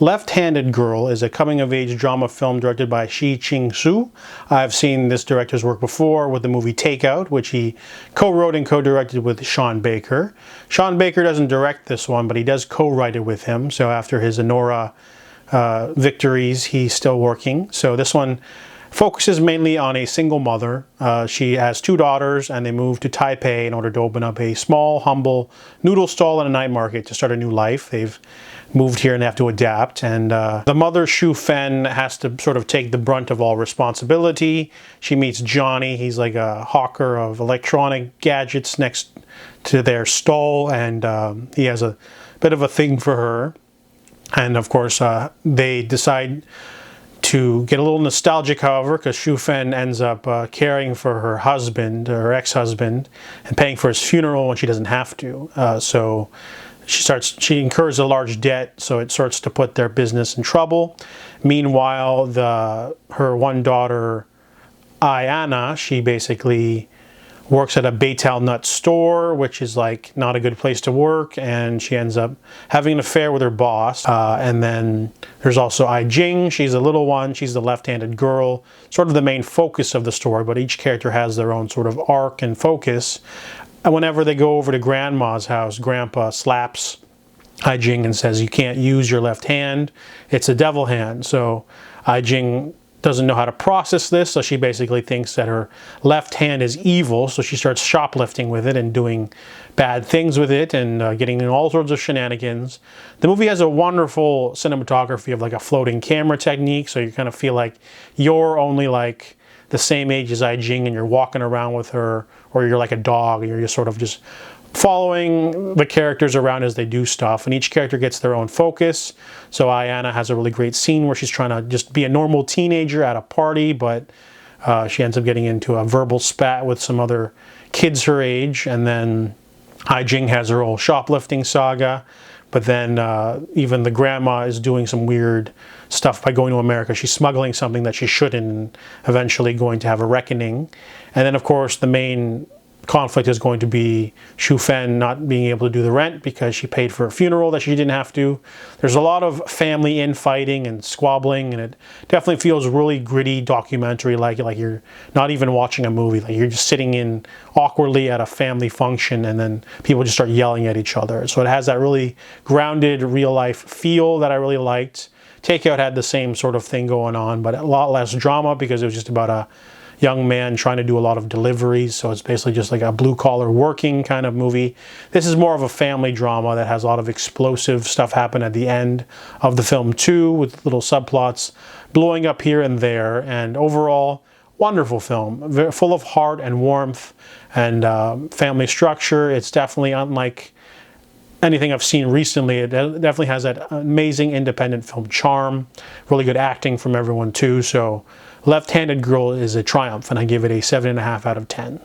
Left-Handed Girl is a coming-of-age drama film directed by Shih-Ching. I've seen this director's work before with the movie Takeout, which he co-wrote and co-directed with Sean Baker. Sean Baker doesn't direct this one, but he does co-write it with him. So after his Anora victories, he's still working. So this one focuses mainly on a single mother. She has 2 daughters, and they moved to Taipei in order to open up a small, humble noodle stall and a night market to start a new life. They've moved here and they have to adapt. And the mother, Shu-Fen, has to sort of take the brunt of all responsibility. She meets Johnny. He's like a hawker of electronic gadgets next to their stall, and he has a bit of a thing for her. And of course, they decide to get a little nostalgic, however, because Shu-Fen ends up caring for her husband, her ex-husband, and paying for his funeral when she doesn't have to. So she incurs a large debt, so it starts to put their business in trouble. Meanwhile, her one daughter, Ayana, she basically works at a betel nut store, which is like not a good place to work, and she ends up having an affair with her boss. And then there's also Ai-Jing. She's a little one. She's the left-handed girl, sort of the main focus of the story, but each character has their own sort of arc and focus. And whenever they go over to Grandma's house, Grandpa slaps Ai-Jing and says, "You can't use your left hand. It's a devil hand." So Ai-Jing doesn't know how to process this, so she basically thinks that her left hand is evil, so she starts shoplifting with it and doing bad things with it and getting in all sorts of shenanigans. The movie has a wonderful cinematography of like a floating camera technique, so you kind of feel like you're only like the same age as Ai-Jing and you're walking around with her, or you're like a dog and you're just sort of just following the characters around as they do stuff, and each character gets their own focus. So Ayana has a really great scene where she's trying to just be a normal teenager at a party, but she ends up getting into a verbal spat with some other kids her age. And then Ai-Jing has her whole shoplifting saga, but then even the grandma is doing some weird stuff by going to America. She's smuggling something that she shouldn't, and eventually going to have a reckoning. And then of course the main conflict is going to be Shu-Fen not being able to do the rent because she paid for a funeral that she didn't have to. There's a lot of family infighting and squabbling, and it definitely feels really gritty documentary, like you're not even watching a movie, like you're just sitting in awkwardly at a family function and then people just start yelling at each other. So it has that really grounded real life feel that I really liked. Takeout had the same sort of thing going on, but a lot less drama because it was just about a young man trying to do a lot of deliveries, so it's basically just like a blue-collar working kind of movie. This is more of a family drama that has a lot of explosive stuff happen at the end of the film too, with little subplots blowing up here and there. And overall, wonderful film, very full of heart and warmth and family structure. It's definitely unlike anything I've seen recently. It definitely has that amazing independent film charm, really good acting from everyone too. So Left-Handed Girl is a triumph, and I give it a 7.5 out of 10.